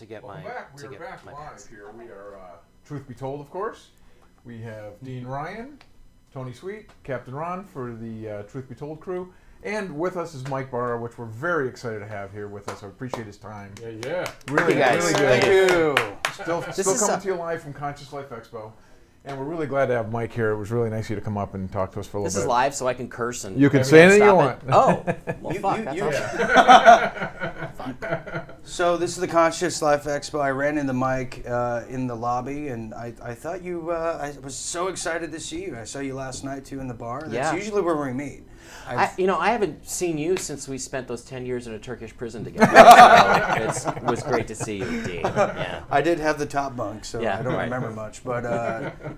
to get Welcome my. back. We to are get back my live pants. here. We are Truth Be Told, of course. We have Dean Ryan, Tony Sweet, Captain Ron for the Truth Be Told crew. And with us is Mike Bara, which we're very excited to have here with us. I appreciate his time. Yeah. Really, you guys. really good. Thank you. Still coming to you live from Conscious Life Expo. And we're really glad to have Mike here. It was really nice of you to come up and talk to us for a little bit. This is live, so I can curse and You can say anything you want. Oh, well, fuck. That's awesome. So this is the Conscious Life Expo. I ran into Mike in the lobby, and I thought you. I was so excited to see you. I saw you last night too in the bar. That's Yeah. usually where we meet. I haven't seen you since we spent those 10 years in a Turkish prison together. So it was great to see you, Dean. Yeah. I did have the top bunk, so Yeah, I don't right. remember much. But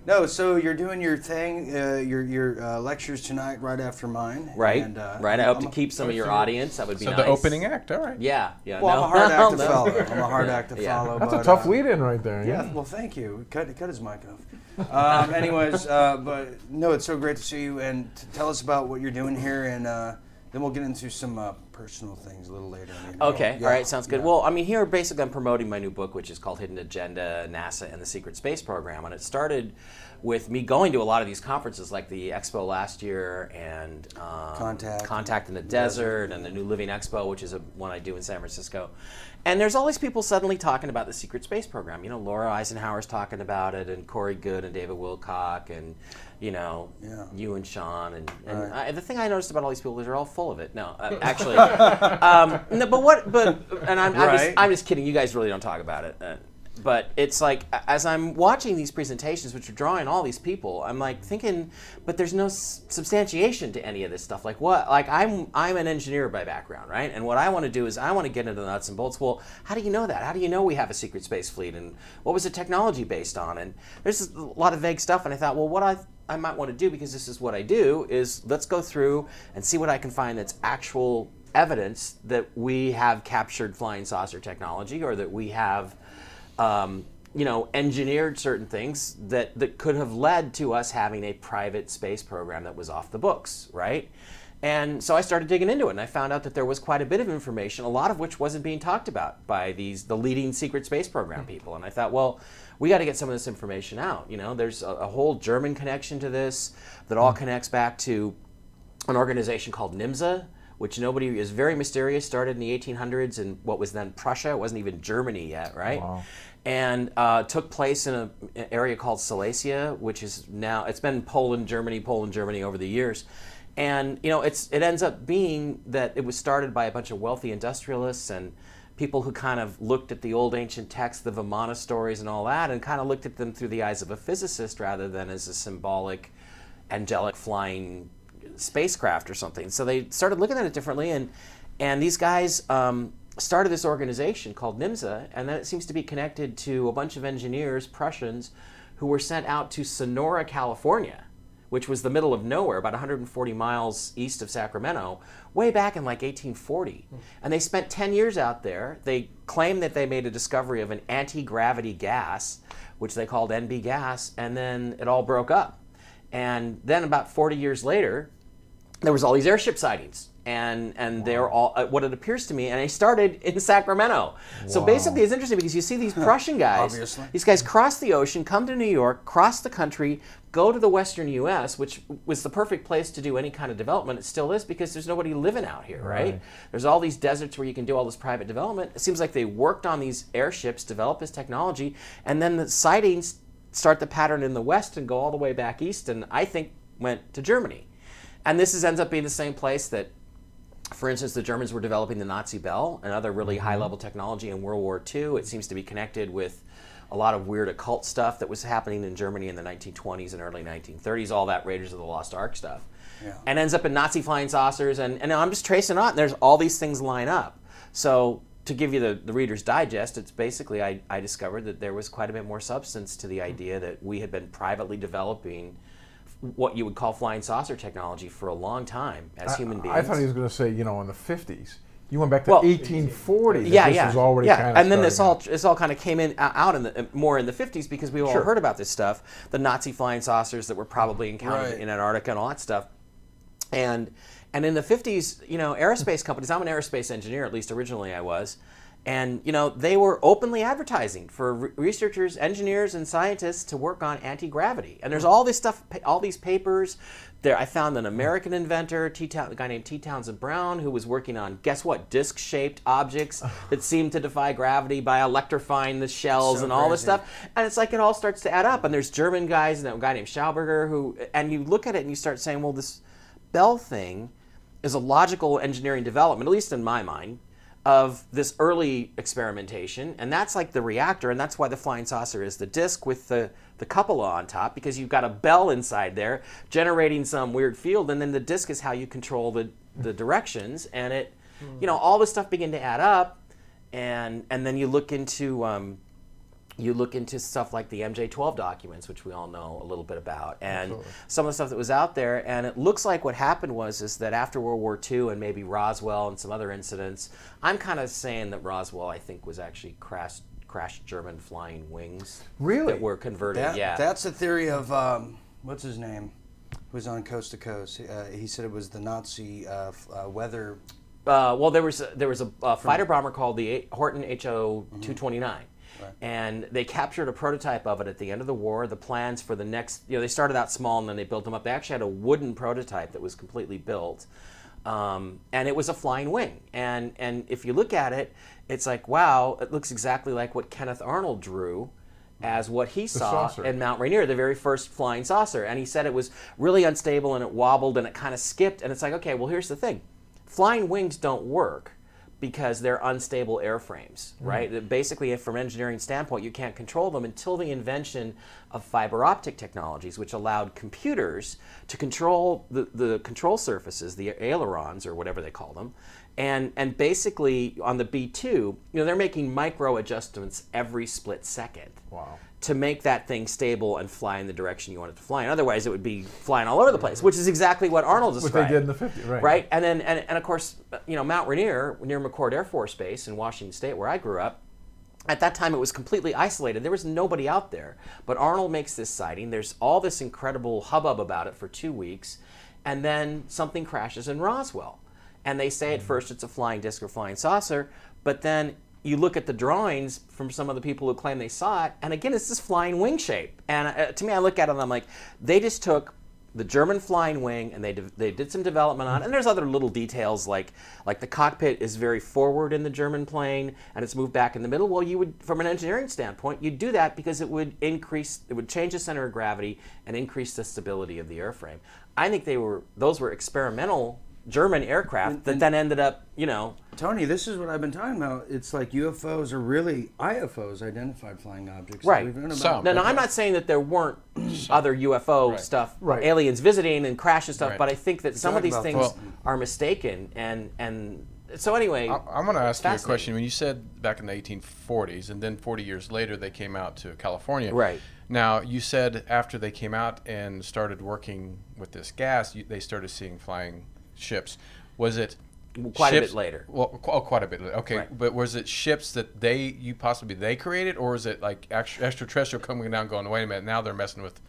no, so you're doing your thing, your lectures tonight right after mine. Right. And, Right. I hope to keep some of your audience. That would be So nice. the opening act, all right. Yeah. Yeah. Well, no, I'm a hard act to no. follow. I'm a hard act to Yeah. follow. That's but, a tough lead-in right there. Yeah, well, thank you. Cut his mic off. Anyways, but no, it's so great to see you, and tell us about what you're doing here, and then we'll get into some personal things a little later. Okay, Yeah. all right, sounds good. Yeah. Well, I mean, here basically I'm promoting my new book, which is called Hidden Agenda, NASA and the Secret Space Program, and it started with me going to a lot of these conferences like the Expo last year and Contact in the Desert and the New Living Expo, which is one I do in San Francisco. And there's all these people suddenly talking about the secret space program. You know, Laura Eisenhower's talking about it, and Corey Goode and David Wilcock, and you know, you and Sean. And the thing I noticed about all these people is they're all full of it. No, actually, no. And I'm just kidding. You guys really don't talk about it. But it's like, as I'm watching these presentations, which are drawing all these people, I'm like thinking, but there's no substantiation to any of this stuff. Like what? Like I'm an engineer by background, right? And what I want to do is I want to get into the nuts and bolts. Well, how do you know that? How do you know we have a secret space fleet? And what was the technology based on? And there's a lot of vague stuff. And I thought, well, what I might want to do, because this is what I do, is let's go through and see what I can find that's actual evidence that we have captured flying saucer technology, or that we have you know, engineered certain things that could have led to us having a private space program that was off the books, right? And so I started digging into it, and I found out that there was quite a bit of information, a lot of which wasn't being talked about by the leading secret space program people. And I thought, well, we got to get some of this information out. You know, there's a whole German connection to this that all connects back to an organization called NIMSA, which nobody is very mysterious, started in the 1800s in what was then Prussia. It wasn't even Germany yet, right? Wow. And took place in an area called Silesia, which is now, it's been Poland, Germany over the years. And you know, it ends up being that it was started by a bunch of wealthy industrialists and people who kind of looked at the old ancient texts, the Vimana stories and all that, and kind of looked at them through the eyes of a physicist rather than as a symbolic, angelic flying spacecraft or something. So they started looking at it differently, and these guys started this organization called NIMSA, and then it seems to be connected to a bunch of engineers, Prussians, who were sent out to Sonora, California, which was the middle of nowhere, about 140 miles east of Sacramento, way back in like 1840. And they spent 10 years out there. They claimed that they made a discovery of an anti-gravity gas, which they called NB gas, and then it all broke up. And then about 40 years later, there was all these airship sightings, and they're all what it appears to me. And they started in Sacramento. So basically, it's interesting because you see these Prussian guys. Obviously. These guys cross the ocean, come to New York, cross the country, go to the Western U.S., which was the perfect place to do any kind of development. It still is, because there's nobody living out here, right? There's all these deserts where you can do all this private development. It seems like they worked on these airships, developed this technology, and then the sightings start the pattern in the West and go all the way back east, and I think went to Germany. And this ends up being the same place that, for instance, the Germans were developing the Nazi Bell and other really high-level technology in World War II. It seems to be connected with a lot of weird occult stuff that was happening in Germany in the 1920s and early 1930s, all that Raiders of the Lost Ark stuff. Yeah. And ends up in Nazi flying saucers, and I'm just tracing on, and there's all these things line up. So to give you the Reader's Digest, it's basically I discovered that there was quite a bit more substance to the idea that we had been privately developing what you would call flying saucer technology for a long time as human beings. I thought he was going to say, you know, in the 50s. You went back to 1840. Yeah, this was already kind of and then this all kind of came in out in the more in the 50s because we all heard about this stuff, the Nazi flying saucers that were probably encountered in Antarctica and all that stuff, and in the 50s, you know, aerospace companies. I'm an aerospace engineer, at least originally I was. And they were openly advertising for researchers, engineers, and scientists to work on anti-gravity. And there's all this stuff, all these papers. There, I found an American inventor, a guy named T. Townsend Brown, who was working on, guess what, disc-shaped objects that seemed to defy gravity by electrifying the shells and all this stuff. And it's like it all starts to add up. And there's German guys, and a guy named Schauberger, and you look at it and you start saying, well, this Bell thing is a logical engineering development, at least in my mind, of this early experimentation, and that's like the reactor, and that's why the flying saucer is the disk with the cupola on top, because you've got a bell inside there generating some weird field, and then the disk is how you control the directions, and it, all this stuff begin to add up, and then you look into stuff like the MJ-12 documents, which we all know a little bit about, and some of the stuff that was out there. And it looks like what happened is that after World War II and maybe Roswell and some other incidents, I'm kind of saying that Roswell, I think, was actually crashed German flying wings. Really? That were converted, yeah. That's the theory of, what's his name, who was on Coast to Coast. He said it was the Nazi weather. Well, there was a fighter bomber called the Horton HO-229. Right. And they captured a prototype of it at the end of the war. The plans for the next, they started out small and then they built them up. They actually had a wooden prototype that was completely built. And it was a flying wing. And if you look at it, it's like, wow, it looks exactly like what Kenneth Arnold drew as what he saw in Mount Rainier, the very first flying saucer. And he said it was really unstable and it wobbled and it kind of skipped. And it's like, okay, well, here's the thing. Flying wings don't work because they're unstable airframes, right? Basically, from an engineering standpoint, you can't control them until the invention of fiber optic technologies, which allowed computers to control the control surfaces, the ailerons or whatever they call them. And basically, on the B-2, they're making micro adjustments every split second. Wow. To make that thing stable and fly in the direction you want it to fly in. Otherwise, it would be flying all over the place, which is exactly what Arnold described. What they did in the 50s, right? Right, and then and of course, Mount Rainier, near McChord Air Force Base in Washington State, where I grew up, at that time it was completely isolated. There was nobody out there. But Arnold makes this sighting. There's all this incredible hubbub about it for 2 weeks, and then something crashes in Roswell. And they say at first it's a flying disc or flying saucer, but then you look at the drawings from some of the people who claim they saw it, and again, it's this flying wing shape. And to me, I look at it and I'm like, they just took the German flying wing and they did some development on it. And there's other little details like the cockpit is very forward in the German plane and it's moved back in the middle. Well, you would, from an engineering standpoint, you'd do that because it would change the center of gravity and increase the stability of the airframe. I think those were experimental German aircraft that then ended up, Tony, this is what I've been talking about. It's like UFOs are really IFOs, identified flying objects. Right. No, I'm not saying that there weren't other UFO stuff, aliens visiting and crash and stuff, but I think that some of these things are mistaken. And so anyway, I'm going to ask you a question. When you said back in the 1840s, and then 40 years later they came out to California. Right. Now, you said after they came out and started working with this gas, they started seeing flying ships. Was it quite a bit later? Well, quite a bit later. Okay, but was it ships that they created, or is it like extraterrestrial coming down going, wait a minute, now they're messing with?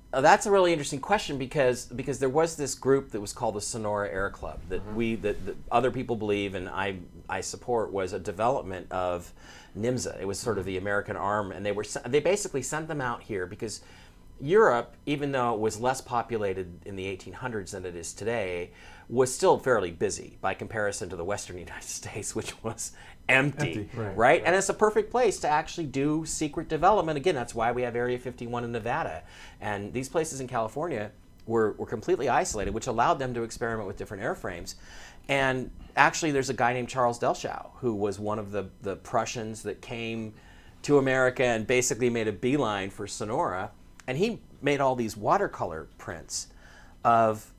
That's a really interesting question because there was this group that was called the Sonora Air Club that that other people believe and I support was a development of NIMSA. It was sort of the American arm, and they basically sent them out here because Europe, even though it was less populated in the 1800s than it is today, was still fairly busy by comparison to the Western United States, which was empty. Right? And it's a perfect place to actually do secret development. Again, that's why we have Area 51 in Nevada. And these places in California were completely isolated, which allowed them to experiment with different airframes. And actually, there's a guy named Charles Delschau, who was one of the Prussians that came to America and basically made a beeline for Sonora. And he made all these watercolor prints of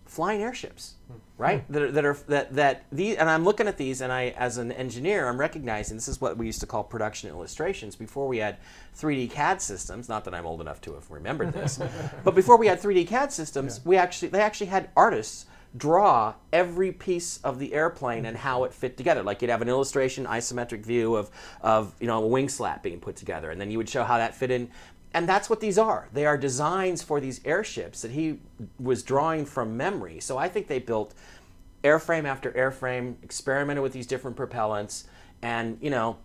flying airships, right? And I'm looking at these, and I, as an engineer, I'm recognizing this is what we used to call production illustrations before we had 3D CAD systems. Not that I'm old enough to have remembered this, but before we had 3D CAD systems, they actually had artists draw every piece of the airplane and how it fit together. Like you'd have an illustration, isometric view of a wing slat being put together, and then you would show how that fit in. And that's what these are. They are designs for these airships that he was drawing from memory. So I think they built airframe after airframe, experimented with these different propellants, And, you know,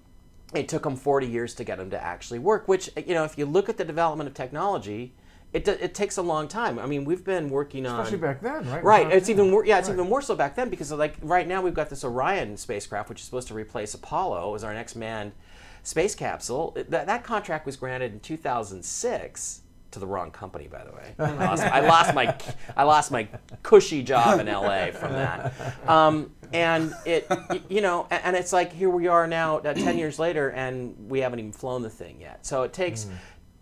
it took them 40 years to get them to actually work, which, you know, if you look at the development of technology, it takes a long time. I mean, we've been working on... Especially back then, right? Right. It's even more, yeah, it's even more so back then because, like, right now we've got this Orion spacecraft, which is supposed to replace Apollo as our next manned space capsule. That contract was granted in 2006 to the wrong company, by the way. I lost my cushy job in LA from that. And it, you know, and it's like here we are now 10 years later and we haven't even flown the thing yet. So it takes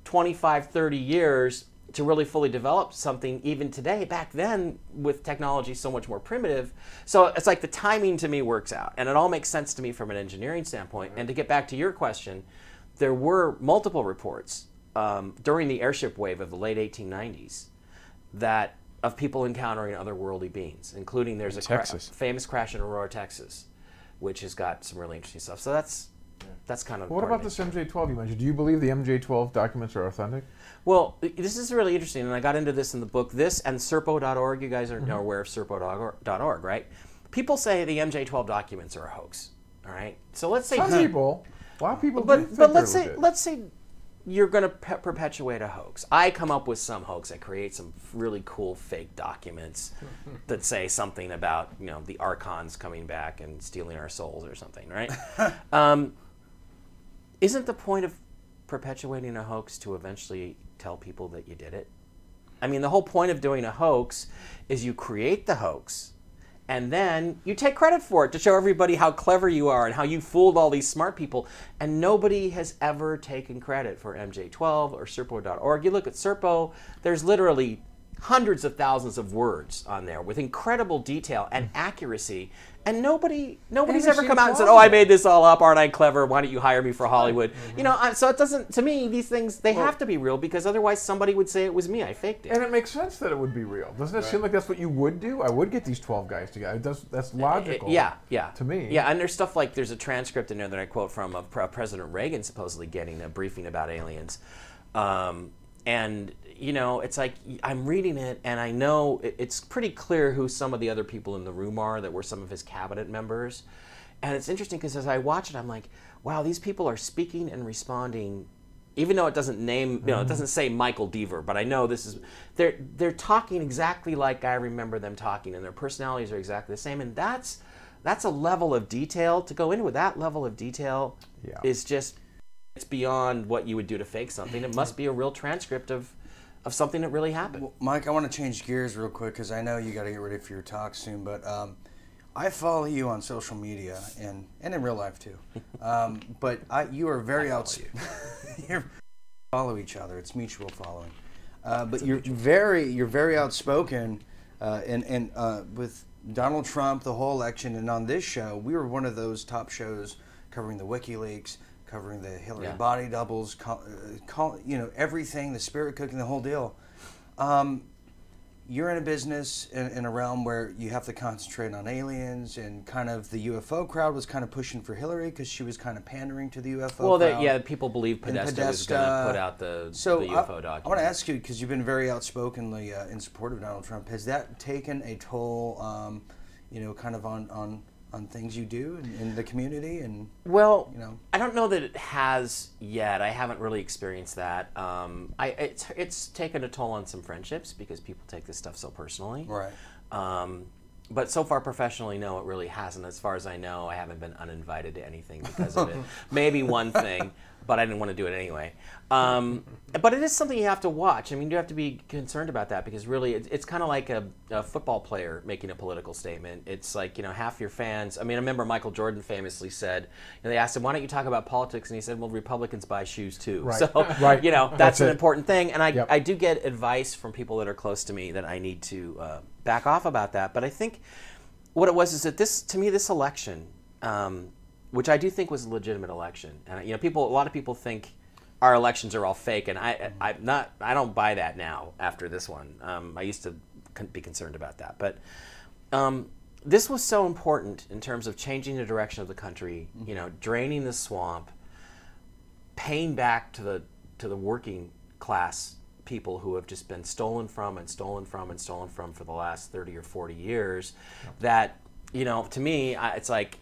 25, 30 years to really fully develop something even today. Back then, with technology so much more primitive, so it's like the timing to me works out, and it all makes sense to me from an engineering standpoint. And to get back to your question, there were multiple reports during the airship wave of the late 1890s that of people encountering otherworldly beings, including there's a famous crash in Aurora, Texas, which has got some really interesting stuff. So that's kind of... What about this MJ-12 you mentioned? Do you believe the MJ-12 documents are authentic? Well, this is really interesting, and I got into this in the book. This and Serpo.org, you guys are aware of Serpo.org, right? People say the MJ-12 documents are a hoax, all right? So let's say... Some people. A lot of people but let's say you're going to perpetuate a hoax. I come up with some hoax. I create some really cool fake documents that say something about, you know, the archons coming back and stealing our souls or something, right? Isn't the point of perpetuating a hoax to eventually tell people that you did it? I mean, the whole point of doing a hoax is you create the hoax and then you take credit for it to show everybody how clever you are and how you fooled all these smart people. And nobody has ever taken credit for MJ-12 or Serpo.org. You look at Serpo, there's literally hundreds of thousands of words on there with incredible detail and accuracy. And nobody's ever come out and said, "Oh, I made this all up. Aren't I clever? Why don't you hire me for Hollywood?" You know, so it doesn't. To me, these things they have to be real because otherwise somebody would say it was me. I faked it. And it makes sense that it would be real. Doesn't it seem like that's what you would do? I would get these 12 guys together. That's logical. Yeah. To me. Yeah, and there's stuff like there's a transcript in there that I quote from of President Reagan supposedly getting a briefing about aliens, and you know, it's like I'm reading it and I know it's pretty clear who some of the other people in the room are that were some of his cabinet members. And it's interesting because as I watch it, I'm like, wow, these people are speaking and responding, even though it doesn't name, you know, it doesn't say Michael Deaver, but I know this is, they're talking exactly like I remember them talking and their personalities are exactly the same. And that's a level of detail to go into. That level of detail is just, it's beyond what you would do to fake something. It must be a real transcript of something that really happened. Well, Mike, I want to change gears real quick because I know you got to get ready for your talk soon, but I follow you on social media and in real life too. But you are very outspoken. You follow each other. It's mutual following. But you're very outspoken and with Donald Trump, the whole election, and on this show, we were one of those top shows covering the WikiLeaks, covering the Hillary body doubles, you know, everything, the spirit cooking, the whole deal. You're in a business in a realm where you have to concentrate on aliens, and kind of the UFO crowd was kind of pushing for Hillary because she was kind of pandering to the UFO crowd. Yeah, people believe Podesta was going to put out the UFO document. I want to ask you, because you've been very outspokenly in support of Donald Trump, has that taken a toll, you know, kind of on things you do in the community? And well, you know, I don't know that it has yet. I haven't really experienced that. It's taken a toll on some friendships because people take this stuff so personally. Right. But so far professionally, no, it really hasn't. As far as I know, I haven't been uninvited to anything because of it. Maybe one thing, but I didn't want to do it anyway. But it is something you have to watch. I mean, you have to be concerned about that because really it's kind of like a football player making a political statement. It's like, you know, half your fans. I mean, I remember Michael Jordan famously said, you know, they asked him, why don't you talk about politics? And he said, well, Republicans buy shoes too. Right. So, you know, that's an important thing. And I do get advice from people that are close to me that I need to back off about that. But I think what it was is that to me, this election, which I do think was a legitimate election. And, you know, a lot of people think our elections are all fake, and I don't buy that now after this one. I used to be concerned about that. But this was so important in terms of changing the direction of the country, you know, draining the swamp, paying back to the working class people who have just been stolen from for the last 30 or 40 years. That, you know, to me, it's like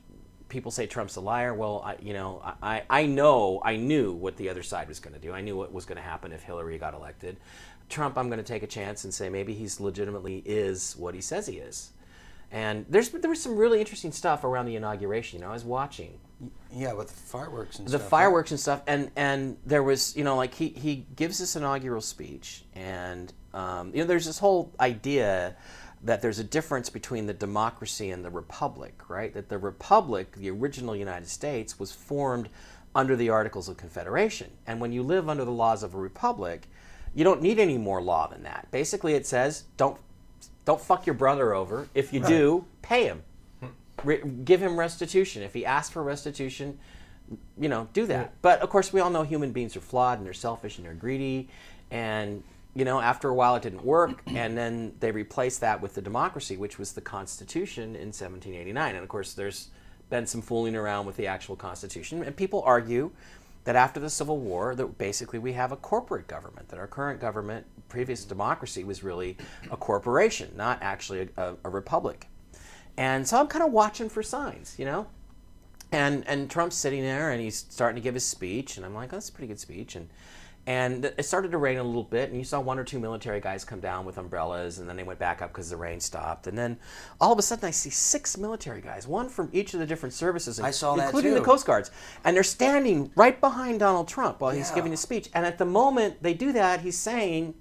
people say Trump's a liar. Well, I knew what the other side was going to do. I knew what was going to happen if Hillary got elected. Trump, I'm going to take a chance and say maybe he's legitimately is what he says he is. And there was some really interesting stuff around the inauguration. You know, I was watching. Yeah, with the fireworks and the stuff. Fireworks and stuff, and there was, you know, like he gives this inaugural speech, and you know, there's this whole idea that there's a difference between the democracy and the republic, right? That the republic, the original United States, was formed under the Articles of Confederation, and when you live under the laws of a republic, you don't need any more law than that. Basically, it says don't fuck your brother over. If you do, pay him. Give him restitution. If he asks for restitution, you know, do that. Yeah. But of course, we all know human beings are flawed and they're selfish and they're greedy. And, you know, after a while it didn't work. And then they replaced that with the democracy, which was the Constitution in 1789. And of course, there's been some fooling around with the actual Constitution. And people argue that after the Civil War, that basically we have a corporate government, that our current government, previous democracy, was really a corporation, not actually a republic. And so I'm kind of watching for signs, you know? And Trump's sitting there and he's starting to give his speech, and I'm like, oh, that's a pretty good speech. And it started to rain a little bit, and you saw 1 or 2 military guys come down with umbrellas, and then they went back up because the rain stopped. And then all of a sudden I see 6 military guys, one from each of the different services, I saw that including too. the Coast Guards. And they're standing right behind Donald Trump while he's giving his speech. And at the moment they do that, he's saying,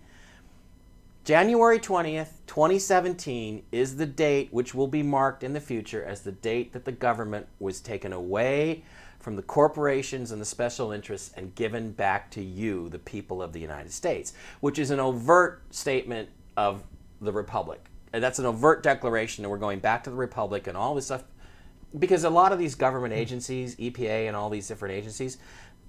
January 20th, 2017 is the date which will be marked in the future as the date that the government was taken away from the corporations and the special interests and given back to you, the people of the United States, which is an overt statement of the Republic. And that's an overt declaration, and we're going back to the Republic and all this stuff. Because a lot of these government agencies, EPA and all these different agencies,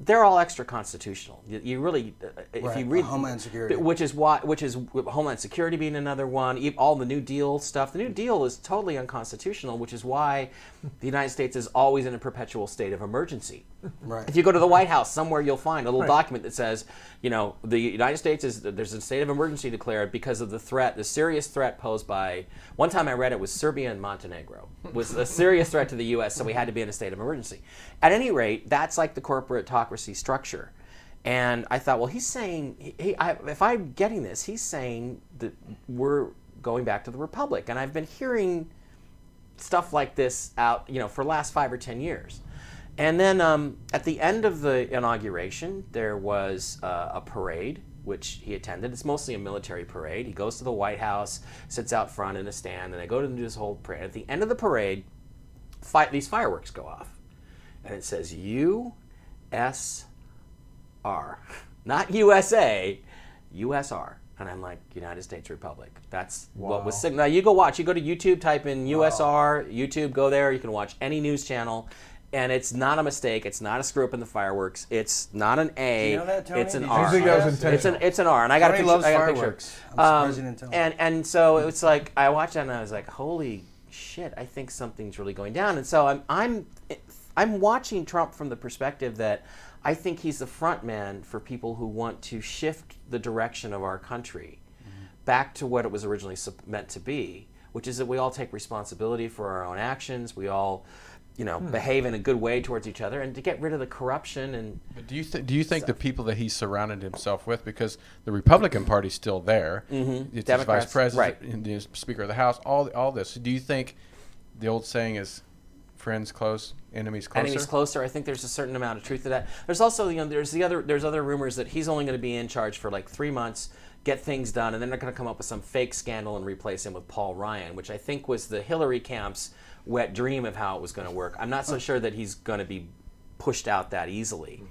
they're all extra constitutional. You really, if you read Homeland Security, which is Homeland Security being another one. All the New Deal stuff. The New Deal is totally unconstitutional, which is why the United States is always in a perpetual state of emergency. Right. If you go to the White House, somewhere you'll find a little document that says, you know, the United States there's a state of emergency declared because of the threat, the serious threat posed by. One time I read it was Serbia and Montenegro was a serious threat to the U.S. So we had to be in a state of emergency. At any rate, that's like the corporatocracy structure. And I thought, well, he's saying, if I'm getting this, he's saying that we're going back to the Republic. And I've been hearing stuff like this out, you know, for the last 5 or 10 years. And then at the end of the inauguration, there was a parade, which he attended. It's mostly a military parade. He goes to the White House, sits out front in a stand, and they go to do this whole parade. At the end of the parade, these fireworks go off. And it says USR, not USA, USR. And I'm like, United States Republic. That's what was signaled. Now you go watch. You go to YouTube, type in USR, YouTube, go there. You can watch any news channel. And it's not a mistake. It's not a screw up in the fireworks. It's not an A. Do you know that, Tony? It's an I R. think that was intentional. It's an R. And I got a picture. loves I got a fireworks. picture. I'm surprised you didn't tell me. And so it's like I watched that and I was like, holy shit! I think something's really going down. And so I'm watching Trump from the perspective that I think he's the front man for people who want to shift the direction of our country back to what it was originally meant to be, which is that we all take responsibility for our own actions. We all, you know, behave in a good way towards each other, and to get rid of the corruption. And but do you think the people that he surrounded himself with, because the Republican Party's still there, it's his vice president, right, and the Speaker of the House, all this. Do you think the old saying is friends close, enemies closer? Enemies closer. I think there's a certain amount of truth to that. There's also, you know, there's other rumors that he's only going to be in charge for like 3 months, get things done, and then they're going to come up with some fake scandal and replace him with Paul Ryan, which I think was the Hillary camp's wet dream of how it was going to work. I'm not so sure that he's going to be pushed out that easily.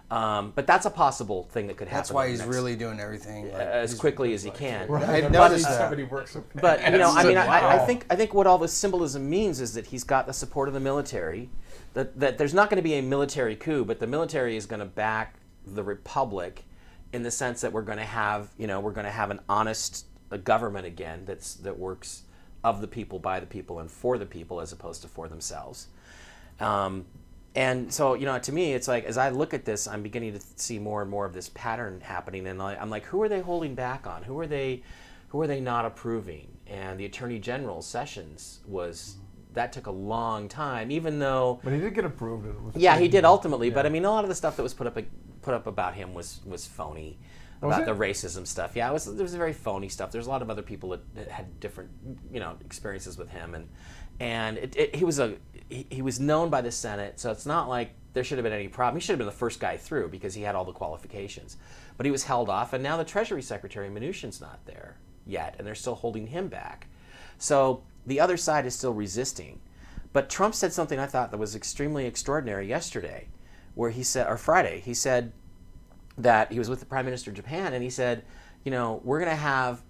But that's a possible thing that could happen. That's why he's really doing everything as quickly as he can. Right. I noticed that. Somebody works with But you know, I mean, I think what all this symbolism means is that he's got the support of the military. That there's not going to be a military coup, but the military is going to back the Republic, in the sense that we're going to have, you know, an honest government again that works of the people, by the people, and for the people, as opposed to for themselves. And so, you know, to me, it's like, as I look at this, I'm beginning to see more and more of this pattern happening, and I'm like, who are they holding back on? Who are they not approving? And the Attorney General, Sessions, was that took a long time, even though. But he did get approved. Yeah, he did ultimately. Yeah. But I mean, a lot of the stuff that was put up about him was phony. About the racism stuff. Yeah, there was very phony stuff. There's a lot of other people that had different, experiences with him, and he was known by the Senate, so it's not like there should have been any problem. He should have been the first guy through because he had all the qualifications. But he was held off, and now the Treasury Secretary, Mnuchin's not there yet, and they're still holding him back. So the other side is still resisting. But Trump said something I thought that was extremely extraordinary yesterday, where he said, or Friday, he said that he was with the Prime Minister of Japan, and he said, we're going to have,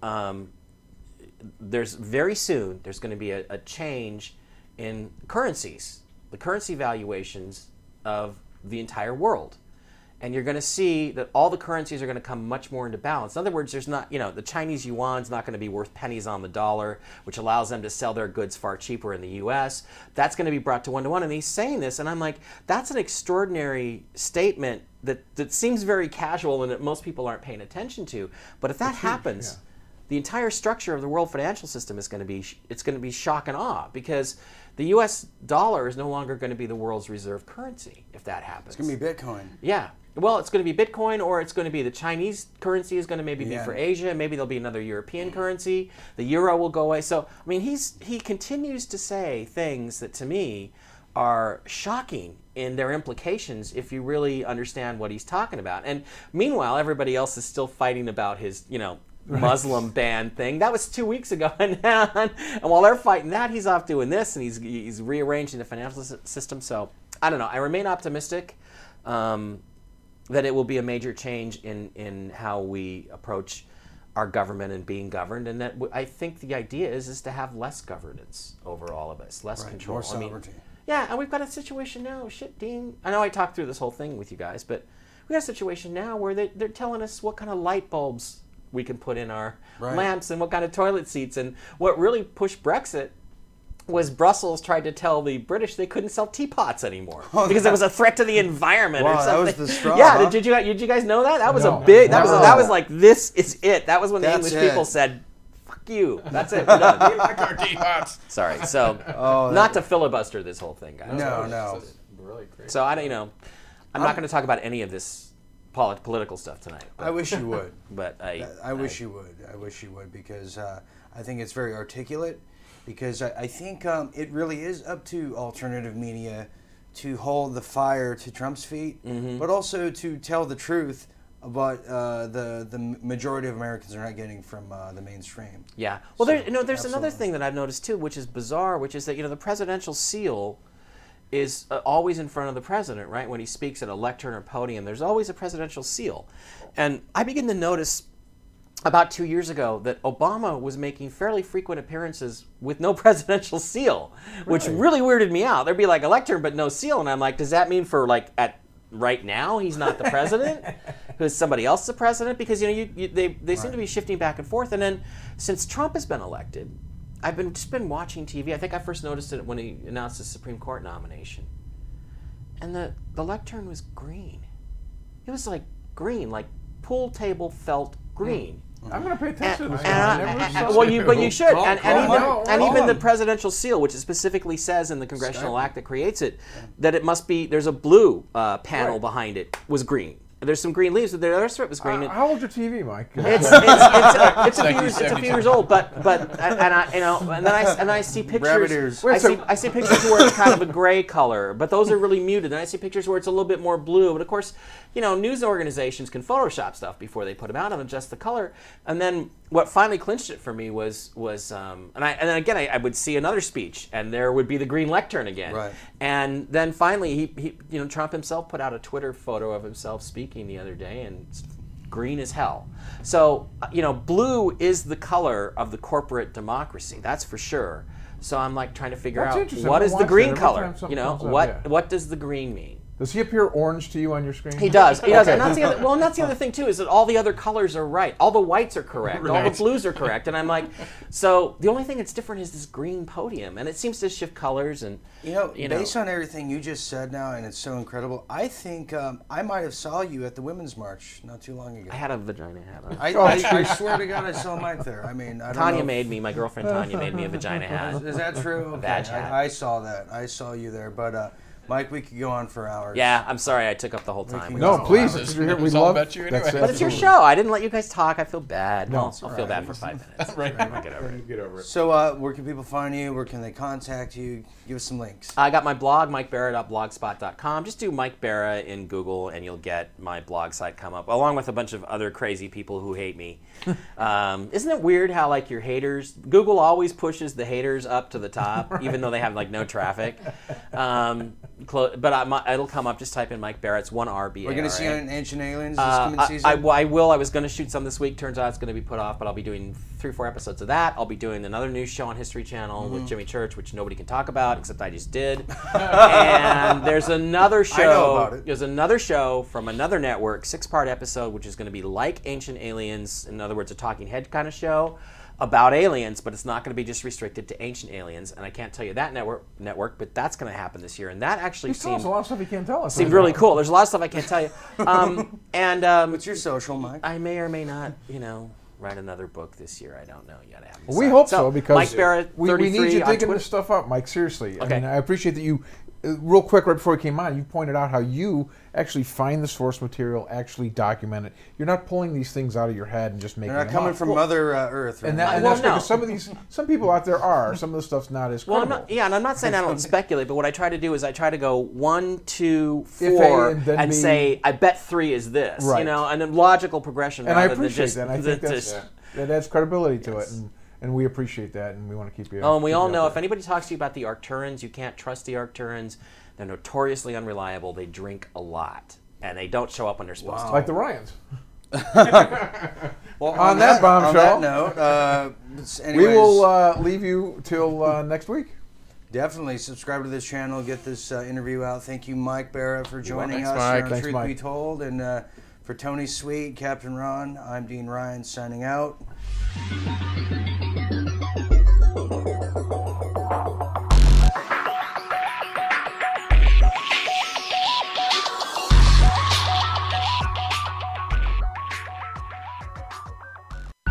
very soon, there's going to be a change in currencies, the currency valuations of the entire world. And you're going to see that all the currencies are going to come much more into balance. In other words, there's not, the Chinese yuan's not going to be worth pennies on the dollar, which allows them to sell their goods far cheaper in the U.S. That's going to be brought to 1-to-1. And he's saying this, and I'm like, that's an extraordinary statement that seems very casual and that most people aren't paying attention to. But if that happens, the entire structure of the world financial system is going to be shock and awe, because the U.S. dollar is no longer going to be the world's reserve currency if that happens. It's going to be Bitcoin. Yeah. Well, it's going to be Bitcoin, or it's going to be the Chinese currency is going to maybe be for Asia. Maybe there'll be another European currency. The euro will go away. So, I mean, he continues to say things that to me are shocking in their implications if you really understand what he's talking about. And meanwhile, everybody else is still fighting about his, Muslim ban thing. That was 2 weeks ago, and while they're fighting that, he's off doing this, and he's rearranging the financial system. So I don't know. I remain optimistic that it will be a major change in how we approach our government and being governed, and that I think the idea is to have less governance over all of us, less control. More sovereignty. Yeah, and we've got a situation now. Shit, Dean. I know I talked through this whole thing with you guys, but we got a situation now where they're telling us what kind of light bulbs we can put in our lamps and what kind of toilet seats. And what really pushed Brexit was Brussels tried to tell the British they couldn't sell teapots anymore because it was a threat to the environment or something. That was the straw. Yeah, did you guys know that? That was a big. That was like, this is it. That was when the English people said, "Fuck you." That's it. We're done. We like our teapots. Sorry. So not to filibuster this whole thing, guys. No. Really great. So I'm not going to talk about any of this political stuff tonight. I wish you would. But I wish you would. I wish you would, because I think it's very articulate. Because I think it really is up to alternative media to hold the fire to Trump's feet, but also to tell the truth about the majority of Americans are not getting from the mainstream. Yeah. Well, there's another thing that I've noticed too, which is bizarre, which is that the presidential seal is always in front of the president, right? When he speaks at a lectern or podium, there's always a presidential seal. And I begin to notice about 2 years ago that Obama was making fairly frequent appearances with no presidential seal, which really weirded me out. There'd be like a lectern but no seal, and I'm like, does that mean for right now he's not the president? Who's somebody else the president? Because they seem to be shifting back and forth. And then since Trump has been elected, I've just been watching TV. I think I first noticed it when he announced his Supreme Court nomination. And the lectern was green. It was like green, like pool table felt green. I'm going to pay attention to this. But you should. And even the presidential seal, which it specifically says in the congressional act that creates it, that it must be, there's a blue panel behind it, was green. There's some green leaves, but the rest of it was green. How old's your TV, Mike? It's a few years old, but I see pictures. I see pictures where it's kind of a gray color, but those are really muted. And I see pictures where it's a little bit more blue. But of course, news organizations can Photoshop stuff before they put them out and adjust the color. And then what finally clinched it for me was and then again I would see another speech, and there would be the green lectern again. Right. And then finally he Trump himself put out a Twitter photo of himself speaking the other day, and it's green as hell. So blue is the color of the corporate democracy, that's for sure. So I'm like trying to figure out what is the green color. What does the green mean? Does he appear orange to you on your screen? He does. He does. And that's the other, well, and that's the other thing too, is that all the other colors are right. All the whites are correct. All the blues are correct. And I'm like, so the only thing that's different is this green podium, and it seems to shift colors. And based on everything you just said now, and it's so incredible, I think I might have saw you at the Women's March not too long ago. I had a vagina hat on. I swear to God, I saw Mike there. I mean, I don't Tanya know. made me. My girlfriend Tanya made me a vagina hat. Is that true? Okay. Vag hat. I saw that. I saw you there, but. Mike, we could go on for hours. Yeah, I'm sorry I took up the whole time. No, please. We love you it. anyway. But it's your show. I didn't let you guys talk. I feel bad. No, I'll feel bad for 5 minutes. Right. I'll get over it. Get over it. So where can people find you? Where can they contact you? Give us some links. I got my blog, mikebara.blogspot.com. Just do Mike Bara in Google and you'll get my blog site come up, along with a bunch of other crazy people who hate me. Isn't it weird how like your haters, Google always pushes the haters up to the top, even though they have like no traffic. But it'll come up. Just type in Mike Bara. It's 1 R B A R A. We're going to see you on Ancient Aliens this coming season? I will. I was going to shoot some this week. Turns out it's going to be put off, but I'll be doing 3 or 4 episodes of that. I'll be doing another news show on History Channel with Jimmy Church, which nobody can talk about, except I just did. And there's another show. I know about it. There's another show from another network, 6-part episode, which is going to be like Ancient Aliens. In other words, a talking head kind of show about aliens, but it's not going to be just restricted to ancient aliens. And I can't tell you that network, but that's going to happen this year. And that actually seems a lot of stuff you can't tell us. Seemed really cool. There's a lot of stuff I can't tell you. What's your social, Mike? I may or may not, write another book this year. I don't know yet. We hope so, because Mike Bara, 33 we need you on digging Twitter. this stuff up, Mike. Seriously. Okay. I mean, I appreciate that you, real quick, right before you came on, you pointed out how you actually find the source material, actually document it. You're not pulling these things out of your head and just making They're not coming from Mother Earth. Right? And that's because some people out there are. Some of the stuff's not as credible. And I'm not saying I don't speculate, but what I try to do is I try to go 1, 2, 4, and say I bet 3 is this, right. and a logical progression. And rather I appreciate than just, that. I think that adds credibility to it, and we appreciate that, and we want to keep you. Oh, and we all know if anybody talks to you about the Arcturans, you can't trust the Arcturans. They're notoriously unreliable. They drink a lot, and they don't show up when they're supposed to. Like the Ryans. Well, on that bombshell, on that note, we will leave you till next week. Definitely subscribe to this channel. Get this interview out. Thank you, Mike Bara, for joining us Mike. here on Truth Be Told. And for Tony Sweet, Captain Ron, I'm Dean Ryan signing out.